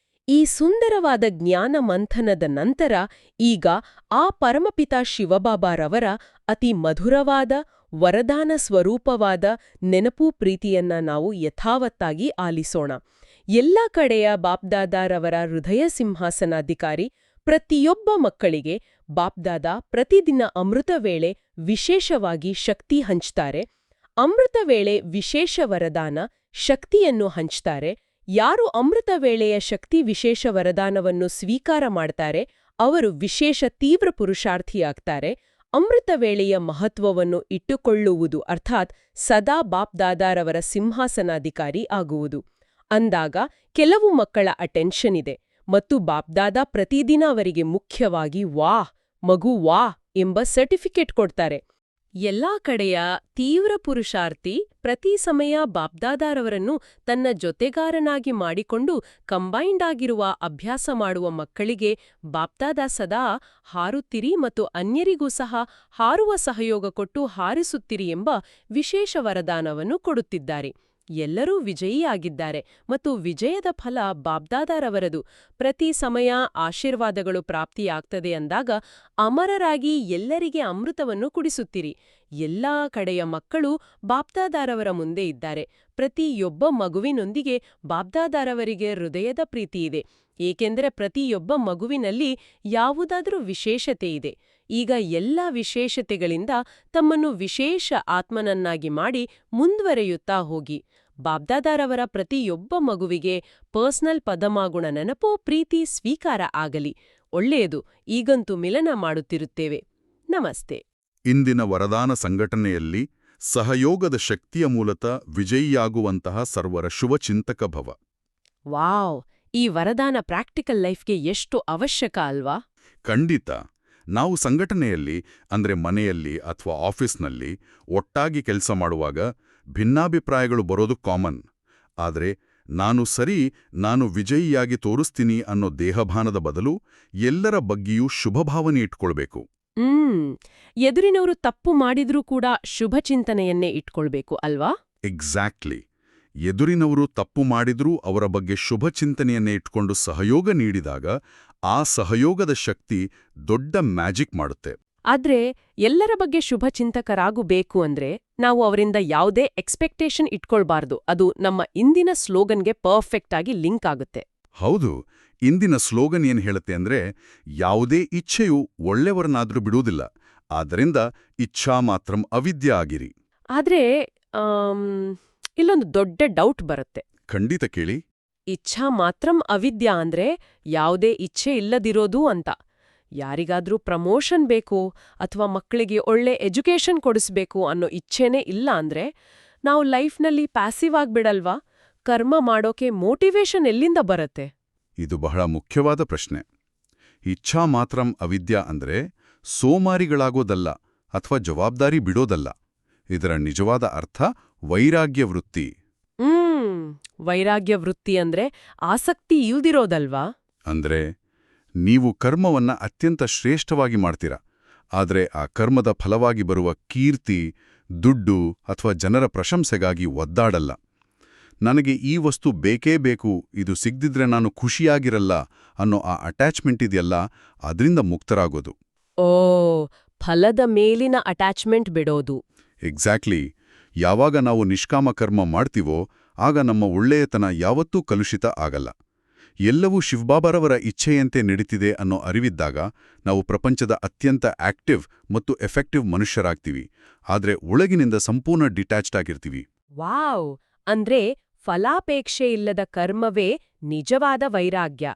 ಈ ಸುಂದರವಾದ ಜ್ಞಾನ ಮಂಥನದ ನಂತರ ಈಗ ಆ ಪರಮಪಿತ ಶಿವಬಾಬಾರವರ ಅತಿ ಮಧುರವಾದ ವರದಾನ ಸ್ವರೂಪವಾದ ನೆನಪು ಪ್ರೀತಿಯನ್ನ ನಾವು ಯಥಾವತ್ತಾಗಿ ಆಲಿಸೋಣ. ಎಲ್ಲ ಕಡೆಯ ಬಾಪ್ದಾದಾರವರ ಹೃದಯ ಸಿಂಹಾಸನಾಧಿಕಾರಿ ಪ್ರತಿಯೊಬ್ಬ ಮಕ್ಕಳಿಗೆ ಬಾಪ್ದಾದ ಪ್ರತಿದಿನ ಅಮೃತ ವೇಳೆ ವಿಶೇಷವಾಗಿ ಶಕ್ತಿ ಹಂಚ್ತಾರೆ. ಅಮೃತ ವೇಳೆ ವಿಶೇಷ ವರದಾನ ಶಕ್ತಿಯನ್ನು ಹಂಚ್ತಾರೆ. ಯಾರು ಅಮೃತ ವೇಳೆಯ ಶಕ್ತಿ ವಿಶೇಷ ವರದಾನವನ್ನು ಸ್ವೀಕಾರ ಮಾಡ್ತಾರೆ ಅವರು ವಿಶೇಷ ತೀವ್ರ ಪುರುಷಾರ್ಥಿಯಾಗ್ತಾರೆ. ಅಮೃತ ವೇಳೆಯ ಮಹತ್ವವನ್ನು ಇಟ್ಟುಕೊಳ್ಳುವುದು ಅರ್ಥಾತ್ ಸದಾ ಬಾಪ್ದಾದಾರವರ ಸಿಂಹಾಸನಾಧಿಕಾರಿ ಆಗುವುದು. ಅಂದಾಗ ಕೆಲವು ಮಕ್ಕಳ ಅಟೆನ್ಷನ್ ಇದೆ ಮತ್ತು ಬಾಪ್ದಾದಾ ಪ್ರತಿದಿನ ಅವರಿಗೆ ಮುಖ್ಯವಾಗಿ ವಾಹ್ ಮಗು ವಾಹ್ ಎಂಬ ಸರ್ಟಿಫಿಕೇಟ್ ಕೊಡ್ತಾರೆ. ಎಲ್ಲಾ ಕಡೆಯ ತೀವ್ರ ಪುರುಷಾರ್ಥಿ ಪ್ರತಿ ಸಮಯ ಬಾಪ್ದಾದಾರವರನ್ನು ತನ್ನ ಜೊತೆಗಾರನಾಗಿ ಮಾಡಿಕೊಂಡು ಕಂಬೈಂಡ್ ಆಗಿರುವ ಅಭ್ಯಾಸ ಮಾಡುವ ಮಕ್ಕಳಿಗೆ ಬಾಪ್ದಾದಾ ಸದಾ ಹಾರುತ್ತಿರಿ ಮತ್ತು ಅನ್ಯರಿಗೂ ಸಹ ಹಾರುವ ಸಹಯೋಗ ಕೊಟ್ಟು ಹಾರಿಸುತ್ತಿರಿ ಎಂಬ ವಿಶೇಷ ವರದಾನವನ್ನು ಕೊಡುತ್ತಿದ್ದಾರೆ. ಎಲ್ಲರೂ ವಿಜಯಿಯಾಗಿದ್ದಾರೆ ಮತ್ತು ವಿಜಯದ ಫಲ ಬಾಪ್ದಾದಾರವರದು. ಪ್ರತಿ ಸಮಯ ಆಶೀರ್ವಾದಗಳು ಪ್ರಾಪ್ತಿಯಾಗ್ತದೆ ಅಂದಾಗ ಅಮರರಾಗಿ ಎಲ್ಲರಿಗೆ ಅಮೃತವನ್ನು ಕುಡಿಸುತ್ತೀರಿ. ಎಲ್ಲಾ ಕಡೆಯ ಮಕ್ಕಳು ಬಾಪ್ದಾದಾರವರ ಮುಂದೆ ಇದ್ದಾರೆ. ಪ್ರತಿಯೊಬ್ಬ ಮಗುವಿನೊಂದಿಗೆ ಬಾಪ್ದಾದಾರವರಿಗೆ ಹೃದಯದ ಪ್ರೀತಿ ಇದೆ. ಏಕೆಂದರೆ ಪ್ರತಿಯೊಬ್ಬ ಮಗುವಿನಲ್ಲಿ ಯಾವುದಾದರೂ ವಿಶೇಷತೆ ಇದೆ. ಈಗ ಎಲ್ಲ ವಿಶೇಷತೆಗಳಿಂದ ತಮ್ಮನ್ನು ವಿಶೇಷ ಆತ್ಮನನ್ನಾಗಿ ಮಾಡಿ ಮುಂದುವರೆಯುತ್ತಾ ಹೋಗಿ. ಬಾಬ್ದಾದಾರವರ ಪ್ರತಿಯೊಬ್ಬ ಮಗುವಿಗೆ ಪರ್ಸನಲ್ ಪದಮಾಗುಣ ನೆನಪೋ ಪ್ರೀತಿ ಸ್ವೀಕಾರ ಆಗಲಿ. ಒಳ್ಳೆಯದು. ಈಗಂತೂ ಮಿಲನ ಮಾಡುತ್ತಿರುತ್ತೇವೆ. ನಮಸ್ತೆ. ಇಂದಿನ ವರದಾನ ಸಂಘಟನೆಯಲ್ಲಿ ಸಹಯೋಗದ ಶಕ್ತಿಯ ಮೂಲಕ ವಿಜಯಿಯಾಗುವಂತಹ ಸರ್ವರ ಶುಭಚಿಂತಕ ಭವ. ವಾವ್! ಈ ವರದಾನ ಪ್ರಾಕ್ಟಿಕಲ್ ಲೈಫ್ಗೆ ಎಷ್ಟು ಅವಶ್ಯಕ ಅಲ್ವಾ? ಖಂಡಿತ. ನಾವು ಸಂಘಟನೆಯಲ್ಲಿ ಅಂದ್ರೆ ಮನೆಯಲ್ಲಿ ಅಥವಾ ಆಫೀಸ್ನಲ್ಲಿ ಒಟ್ಟಾಗಿ ಕೆಲಸ ಮಾಡುವಾಗ ಭಿನ್ನಾಭಿಪ್ರಾಯಗಳು ಬರೋದು ಕಾಮನ್. ಆದರೆ ನಾನು ವಿಜಯಿಯಾಗಿ ತೋರಿಸ್ತೀನಿ ಅನ್ನೋ ದೇಹಭಾನದ ಬದಲು ಎಲ್ಲರ ಬಗ್ಗೆಯೂ ಶುಭಭಾವನೆ ಇಟ್ಕೊಳ್ಬೇಕು. ಎದುರಿನವರು ತಪ್ಪು ಮಾಡಿದ್ರೂ ಕೂಡ ಶುಭ ಚಿಂತನೆಯನ್ನೇ ಇಟ್ಕೊಳ್ಬೇಕು ಅಲ್ವಾ? ಎಕ್ಸಾಕ್ಟ್ಲಿ. ಎದುರಿನವರು ತಪ್ಪು ಮಾಡಿದ್ರೂ ಅವರ ಬಗ್ಗೆ ಶುಭ ಚಿಂತನೆಯನ್ನೇ ಇಟ್ಕೊಂಡು ಸಹಯೋಗ ನೀಡಿದಾಗ ಆ ಸಹಯೋಗದ ಶಕ್ತಿ ದೊಡ್ಡ ಮ್ಯಾಜಿಕ್ ಮಾಡುತ್ತೆ. ಆದ್ರೆ ಎಲ್ಲರ ಬಗ್ಗೆ ಶುಭ ಚಿಂತಕರಾಗಬೇಕು ಅಂದ್ರೆ ನಾವು ಅವರಿಂದ ಯಾವುದೇ ಎಕ್ಸ್ಪೆಕ್ಟೇಷನ್ ಇಟ್ಕೊಳ್ಬಾರ್ದು. ಅದು ನಮ್ಮ ಇಂದಿನ ಸ್ಲೋಗನ್ಗೆ ಪರ್ಫೆಕ್ಟ್ ಆಗಿ ಲಿಂಕ್ ಆಗುತ್ತೆ. ಹೌದು. ಇಂದಿನ ಸ್ಲೋಗನ್ ಏನ್ ಹೇಳುತ್ತೆ ಅಂದ್ರೆ, ಯಾವುದೇ ಇಚ್ಛೆಯು ಒಳ್ಳೆಯವರನ್ನಾದ್ರೂ ಬಿಡುವುದಿಲ್ಲ, ಆದ್ದರಿಂದ ಇಚ್ಛಾ ಮಾತ್ರಂ ಅವಿದ್ಯ ಆಗಿರಿ. ಆದ್ರೆ ಇಲ್ಲೊಂದು ದೊಡ್ಡ ಡೌಟ್ ಬರುತ್ತೆ. ಖಂಡಿತ ಕೇಳಿ. ಇಚ್ಛಾ ಮಾತ್ರಂ ಅವಿದ್ಯಾ ಅಂದ್ರೆ ಯಾವುದೇ ಇಚ್ಛೆ ಇಲ್ಲದಿರೋದು ಅಂತ. ಯಾರಿಗಾದ್ರೂ ಪ್ರಮೋಷನ್ ಬೇಕು ಅಥವಾ ಮಕ್ಕಳಿಗೆ ಒಳ್ಳೆ ಎಜುಕೇಷನ್ ಕೊಡಿಸ್ಬೇಕು ಅನ್ನೋ ಇಚ್ಛೆನೇ ಇಲ್ಲ ಅಂದ್ರೆ ನಾವು ಲೈಫ್ನಲ್ಲಿ ಪ್ಯಾಸಿವ್ ಆಗ್ಬಿಡಲ್ವಾ? ಕರ್ಮ ಮಾಡೋಕೆ ಮೋಟಿವೇಶನ್ ಎಲ್ಲಿಂದ ಬರುತ್ತೆ? ಇದು ಬಹಳ ಮುಖ್ಯವಾದ ಪ್ರಶ್ನೆ. ಇಚ್ಛಾ ಮಾತ್ರಂ ಅವಿದ್ಯಾ ಅಂದ್ರೆ ಸೋಮಾರಿಗಳಾಗೋದಲ್ಲ ಅಥವಾ ಜವಾಬ್ದಾರಿ ಬಿಡೋದಲ್ಲ. ಇದರ ನಿಜವಾದ ಅರ್ಥ ವೈರಾಗ್ಯ ವೃತ್ತಿ. ವೈರಾಗ್ಯ ವೃತ್ತಿ ಅಂದ್ರೆ ಆಸಕ್ತಿ ಇಲ್ದಿರೋದಲ್ವಾ? ಅಂದ್ರೆ ನೀವು ಕರ್ಮವನ್ನ ಅತ್ಯಂತ ಶ್ರೇಷ್ಠವಾಗಿ ಮಾಡ್ತೀರಾ, ಆದ್ರೆ ಆ ಕರ್ಮದ ಫಲವಾಗಿ ಬರುವ ಕೀರ್ತಿ, ದುಡ್ಡು ಅಥವಾ ಜನರ ಪ್ರಶಂಸೆಗಾಗಿ ಒದ್ದಾಡಲ್ಲ. ನನಗೆ ಈ ವಸ್ತು ಬೇಕೇ ಬೇಕು, ಇದು ಸಿಗ್ದಿದ್ರೆ ನಾನು ಖುಷಿಯಾಗಿರಲ್ಲ ಅನ್ನೋ ಆ ಅಟ್ಯಾಚ್ಮೆಂಟ್ ಇದೆಯಲ್ಲ, ಅದರಿಂದ ಮುಕ್ತರಾಗೋದು. ಫಲದ ಮೇಲಿನ ಅಟ್ಯಾಚ್ಮೆಂಟ್ ಬಿಡೋದು. ಎಕ್ಸಾಕ್ಟ್ಲಿ. ಯಾವಾಗ ನಾವು ನಿಷ್ಕಾಮ ಕರ್ಮ ಮಾಡ್ತೀವೋ ಆಗ ನಮ್ಮ ಒಳ್ಳೆಯತನ ಯಾವತ್ತೂ ಕಲುಷಿತ ಆಗಲ್ಲ. ಎಲ್ಲವೂ ಶಿವಬಾಬಾರವರ ಇಚ್ಛೆಯಂತೆ ನಡೀತಿದೆ ಅನ್ನೋ ಅರಿವಿದ್ದಾಗ ನಾವು ಪ್ರಪಂಚದ ಅತ್ಯಂತ ಆಕ್ಟಿವ್ ಮತ್ತು ಎಫೆಕ್ಟಿವ್ ಮನುಷ್ಯರಾಗ್ತೀವಿ, ಆದ್ರೆ ಒಳಗಿನಿಂದ ಸಂಪೂರ್ಣ ಡಿಟ್ಯಾಚ್ಡ್ ಆಗಿರ್ತೀವಿ. ವಾವ್! ಅಂದ್ರೆ ಫಲಾಪೇಕ್ಷೆ ಇಲ್ಲದ ಕರ್ಮವೇ ನಿಜವಾದ ವೈರಾಗ್ಯ.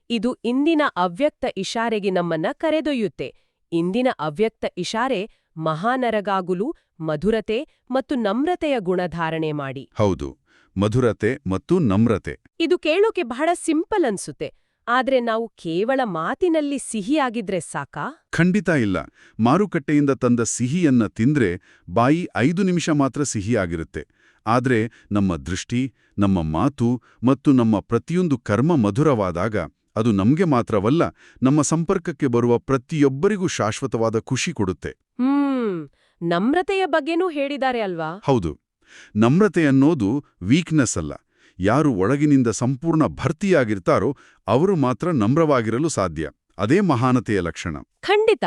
ಇದು ಇಂದಿನ ಅವ್ಯಕ್ತ ಇಶಾರೆಗೆ ನಮ್ಮನ್ನ ಕರೆದೊಯ್ಯುತ್ತೆ. ಇಂದಿನ ಅವ್ಯಕ್ತ ಇಶಾರೆ ಮಹಾನರಗಾಗುಲು, ಮಧುರತೆ ಮತ್ತು ನಮ್ರತೆಯ ಗುಣಧಾರಣೆ ಮಾಡಿ. ಹೌದು, ಮಧುರತೆ ಮತ್ತು ನಮ್ರತೆ. ಇದು ಕೇಳೋಕೆ ಬಹಳ ಸಿಂಪಲ್ ಅನ್ಸುತ್ತೆ, ಆದ್ರೆ ನಾವು ಕೇವಲ ಮಾತಿನಲ್ಲಿ ಸಿಹಿಯಾಗಿದ್ರೆ ಸಾಕಾ? ಖಂಡಿತ ಇಲ್ಲ. ಮಾರುಕಟ್ಟೆಯಿಂದ ತಂದ ಸಿಹಿಯನ್ನ ತಿಂದ್ರೆ ಬಾಯಿ 5 ನಿಮಿಷ ಮಾತ್ರ ಸಿಹಿಯಾಗಿರುತ್ತೆ. ಆದ್ರೆ ನಮ್ಮ ದೃಷ್ಟಿ, ನಮ್ಮ ಮಾತು ಮತ್ತು ನಮ್ಮ ಪ್ರತಿಯೊಂದು ಕರ್ಮ ಮಧುರವಾದಾಗ ಅದು ನಮ್ಗೆ ಮಾತ್ರವಲ್ಲ, ನಮ್ಮ ಸಂಪರ್ಕಕ್ಕೆ ಬರುವ ಪ್ರತಿಯೊಬ್ಬರಿಗೂ ಶಾಶ್ವತವಾದ ಖುಷಿ ಕೊಡುತ್ತೆ. ನಮ್ರತೆಯ ಬಗ್ಗೆನೂ ಹೇಳಿದ್ದಾರೆ ಅಲ್ವಾ? ಹೌದು. ನಮ್ರತೆ ಅನ್ನೋದು ವೀಕ್ನೆಸ್ ಅಲ್ಲ. ಯಾರು ಒಳಗಿನಿಂದ ಸಂಪೂರ್ಣ ಭರ್ತಿಯಾಗಿರ್ತಾರೋ ಅವರು ಮಾತ್ರ ನಮ್ರವಾಗಿರಲು ಸಾಧ್ಯ. ಅದೇ ಮಹಾನತೆಯ ಲಕ್ಷಣ. ಖಂಡಿತ.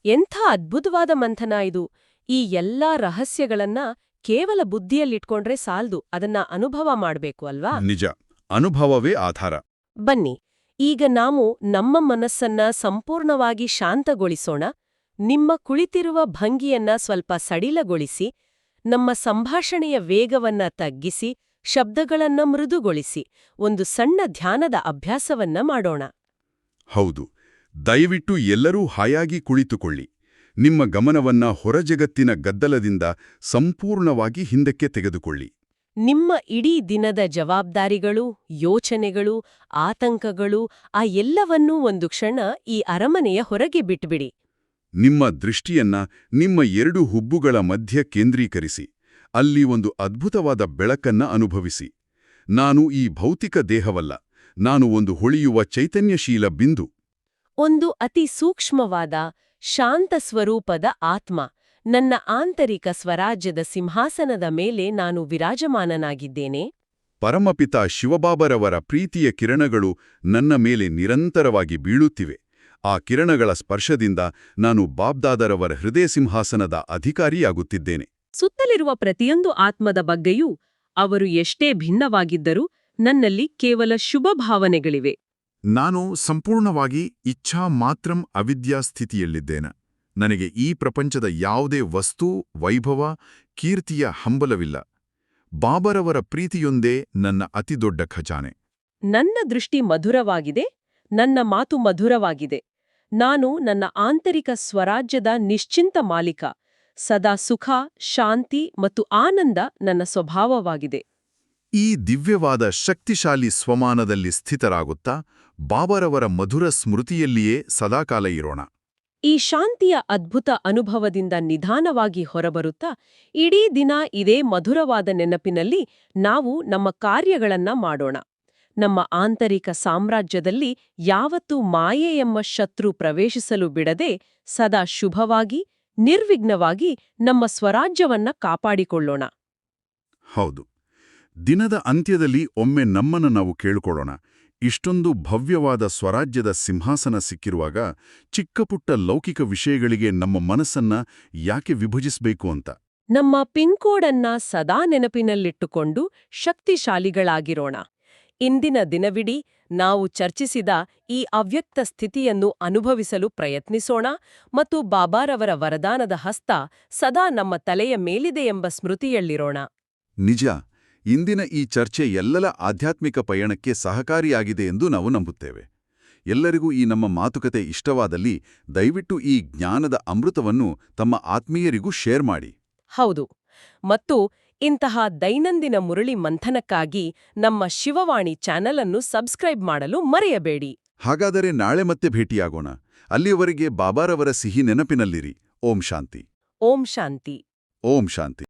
ಎಂಥ ಅದ್ಭುತವಾದ ಮಂಥನ ಇದು. ಈ ಎಲ್ಲಾ ರಹಸ್ಯಗಳನ್ನ ಕೇವಲ ಬುದ್ಧಿಯಲ್ಲಿಟ್ಕೊಂಡ್ರೆ ಸಾಲ್ದು, ಅದನ್ನ ಅನುಭವ ಮಾಡ್ಬೇಕು ಅಲ್ವಾ? ನಿಜ. ಅನುಭವವೇ ಆಧಾರ. ಬನ್ನಿ, ಈಗ ನಾವು ನಮ್ಮ ಮನಸ್ಸನ್ನ ಸಂಪೂರ್ಣವಾಗಿ ಶಾಂತಗೊಳಿಸೋಣ. ನಿಮ್ಮ ಕುಳಿತಿರುವ ಭಂಗಿಯನ್ನ ಸ್ವಲ್ಪ ಸಡಿಲಗೊಳಿಸಿ, ನಮ್ಮ ಸಂಭಾಷಣೆಯ ವೇಗವನ್ನ ತಗ್ಗಿಸಿ, ಶಬ್ದಗಳನ್ನ ಮೃದುಗೊಳಿಸಿ ಒಂದು ಸಣ್ಣ ಧ್ಯಾನದ ಅಭ್ಯಾಸವನ್ನ ಮಾಡೋಣ. ಹೌದು. ದಯವಿಟ್ಟು ಎಲ್ಲರೂ ಹಾಯಾಗಿ ಕುಳಿತುಕೊಳ್ಳಿ. ನಿಮ್ಮ ಗಮನವನ್ನ ಹೊರಜಗತ್ತಿನ ಗದ್ದಲದಿಂದ ಸಂಪೂರ್ಣವಾಗಿ ಹಿಂದಕ್ಕೆ ತೆಗೆದುಕೊಳ್ಳಿ. ನಿಮ್ಮ ಇಡೀ ದಿನದ ಜವಾಬ್ದಾರಿಗಳು, ಯೋಚನೆಗಳು, ಆತಂಕಗಳು ಆ ಎಲ್ಲವನ್ನೂ ಒಂದು ಕ್ಷಣ ಈ ಅರಮನೆಯ ಹೊರಗೆ ಬಿಟ್ಬಿಡಿ. ನಿಮ್ಮ ದೃಷ್ಟಿಯನ್ನ ನಿಮ್ಮ 2 ಹುಬ್ಬುಗಳ ಮಧ್ಯ ಕೇಂದ್ರೀಕರಿಸಿ. ಅಲ್ಲಿ ಒಂದು ಅದ್ಭುತವಾದ ಬೆಳಕನ್ನ ಅನುಭವಿಸಿ. ನಾನು ಈ ಭೌತಿಕ ದೇಹವಲ್ಲ, ನಾನು ಒಂದು ಹೊಳೆಯುವ ಚೈತನ್ಯಶೀಲ ಬಿಂದು. ಒಂದು ಅತಿ ಸೂಕ್ಷ್ಮವಾದ, ಶಾಂತ ಸ್ವರೂಪದ ಆತ್ಮ. ನನ್ನ ಆಂತರಿಕ ಸ್ವರಾಜ್ಯದ ಸಿಂಹಾಸನದ ಮೇಲೆ ನಾನು ವಿರಾಜಮಾನನಾಗಿದ್ದೇನೆ. ಪರಮಪಿತ ಶಿವಬಾಬರವರ ಪ್ರೀತಿಯ ಕಿರಣಗಳು ನನ್ನ ಮೇಲೆ ನಿರಂತರವಾಗಿ ಬೀಳುತ್ತಿವೆ. ಆ ಕಿರಣಗಳ ಸ್ಪರ್ಶದಿಂದ ನಾನು ಬಾಬ್ದಾದರವರ ಹೃದಯ ಸಿಂಹಾಸನದ ಅಧಿಕಾರಿಯಾಗುತ್ತಿದ್ದೇನೆ. ಸುತ್ತಲಿರುವ ಪ್ರತಿಯೊಂದು ಆತ್ಮದ ಬಗ್ಗೆಯೂ ಅವರು ಎಷ್ಟೇ ಭಿನ್ನವಾಗಿದ್ದರೂ ನನ್ನಲ್ಲಿ ಕೇವಲ ಶುಭ ಭಾವನೆಗಳಿವೆ. ನಾನು ಸಂಪೂರ್ಣವಾಗಿ ಇಚ್ಛಾ ಮಾತ್ರಂ ಅವಿದ್ಯಾ ಸ್ಥಿತಿಯಲ್ಲಿದ್ದೇನೆ. ನನಗೆ ಈ ಪ್ರಪಂಚದ ಯಾವುದೇ ವಸ್ತು, ವೈಭವ, ಕೀರ್ತಿಯ ಹಂಬಲವಿಲ್ಲ. ಬಾಬರವರ ಪ್ರೀತಿಯೊಂದೇ ನನ್ನ ಅತಿದೊಡ್ಡ ಖಜಾನೆ. ನನ್ನ ದೃಷ್ಟಿ ಮಧುರವಾಗಿದೆ, ನನ್ನ ಮಾತು ಮಧುರವಾಗಿದೆ. ನಾನು ನನ್ನ ಆಂತರಿಕ ಸ್ವರಾಜ್ಯದ ನಿಶ್ಚಿಂತ ಮಾಲೀಕ. ಸದಾ ಸುಖ, ಶಾಂತಿ ಮತ್ತು ಆನಂದ ನನ್ನ ಸ್ವಭಾವವಾಗಿದೆ. ಈ ದಿವ್ಯವಾದ ಶಕ್ತಿಶಾಲಿ ಸ್ವಮಾನದಲ್ಲಿ ಸ್ಥಿತರಾಗುತ್ತಾ ಬಾಬರವರ ಮಧುರ ಸ್ಮೃತಿಯಲ್ಲಿಯೇ ಸದಾಕಾಲ ಇರೋಣ. ಈ ಶಾಂತಿಯ ಅದ್ಭುತ ಅನುಭವದಿಂದ ನಿಧಾನವಾಗಿ ಹೊರಬರುತ್ತಾ ಇಡೀ ದಿನ ಇದೇ ಮಧುರವಾದ ನೆನಪಿನಲ್ಲಿ ನಾವು ನಮ್ಮ ಕಾರ್ಯಗಳನ್ನ ಮಾಡೋಣ. ನಮ್ಮ ಆಂತರಿಕ ಸಾಮ್ರಾಜ್ಯದಲ್ಲಿ ಯಾವತ್ತೂ ಮಾಯೆ ಎಂಬ ಶತ್ರು ಪ್ರವೇಶಿಸಲು ಬಿಡದೆ ಸದಾ ಶುಭವಾಗಿ, ನಿರ್ವಿಘ್ನವಾಗಿ ನಮ್ಮ ಸ್ವರಾಜ್ಯವನ್ನ ಕಾಪಾಡಿಕೊಳ್ಳೋಣ. ಹೌದು, ದಿನದ ಅಂತ್ಯದಲ್ಲಿ ಒಮ್ಮೆ ನಮ್ಮನ್ನು ನಾವು ಕೇಳಿಕೊಳ್ಳೋಣ. ಇಷ್ಟೊಂದು ಭವ್ಯವಾದ ಸ್ವರಾಜ್ಯದ ಸಿಂಹಾಸನ ಸಿಕ್ಕಿರುವಾಗ ಚಿಕ್ಕಪುಟ್ಟ ಲೌಕಿಕ ವಿಷಯಗಳಿಗೆ ನಮ್ಮ ಮನಸ್ಸನ್ನ ಯಾಕೆ ವಿಭಜಿಸಬೇಕು ಅಂತ. ನಮ್ಮ ಪಿನ್ಕೋಡನ್ನ ಸದಾ ನೆನಪಿನಲ್ಲಿಟ್ಟುಕೊಂಡು ಶಕ್ತಿಶಾಲಿಗಳಾಗಿರೋಣ. ಇಂದಿನ ದಿನವಿಡೀ ನಾವು ಚರ್ಚಿಸಿದ ಈ ಅವ್ಯಕ್ತ ಸ್ಥಿತಿಯನ್ನು ಅನುಭವಿಸಲು ಪ್ರಯತ್ನಿಸೋಣ ಮತ್ತು ಬಾಬಾರವರ ವರದಾನದ ಹಸ್ತ ಸದಾ ನಮ್ಮ ತಲೆಯ ಮೇಲಿದೆ ಎಂಬ ಸ್ಮೃತಿಯಲ್ಲಿರೋಣ. ನಿಜ, ಇಂದಿನ ಈ ಚರ್ಚೆ ಎಲ್ಲರ ಆಧ್ಯಾತ್ಮಿಕ ಪಯಣಕ್ಕೆ ಸಹಕಾರಿಯಾಗಿದೆ ಎಂದು ನಾವು ನಂಬುತ್ತೇವೆ. ಎಲ್ಲರಿಗೂ ಈ ನಮ್ಮ ಮಾತುಕತೆ ಇಷ್ಟವಾದಲ್ಲಿ ದಯವಿಟ್ಟು ಈ ಜ್ಞಾನದ ಅಮೃತವನ್ನು ತಮ್ಮ ಆತ್ಮೀಯರಿಗೂ ಶೇರ್ ಮಾಡಿ. ಹೌದು, ಮತ್ತು ಇಂತಹ ದೈನಂದಿನ ಮುರಳಿ ಮಂಥನಕ್ಕಾಗಿ ನಮ್ಮ ಶಿವವಾಣಿ ಚಾನೆಲ್ ಅನ್ನು ಸಬ್ಸ್ಕ್ರೈಬ್ ಮಾಡಲು ಮರೆಯಬೇಡಿ. ಹಾಗಾದರೆ ನಾಳೆ ಮತ್ತೆ ಭೇಟಿಯಾಗೋಣ. ಅಲ್ಲಿಯವರೆಗೆ ಬಾಬಾರವರ ಸಿಹಿ ನೆನಪಿನಲ್ಲಿರಿ. ಓಂ ಶಾಂತಿ. ಓಂ ಶಾಂತಿ. ಓಂ ಶಾಂತಿ.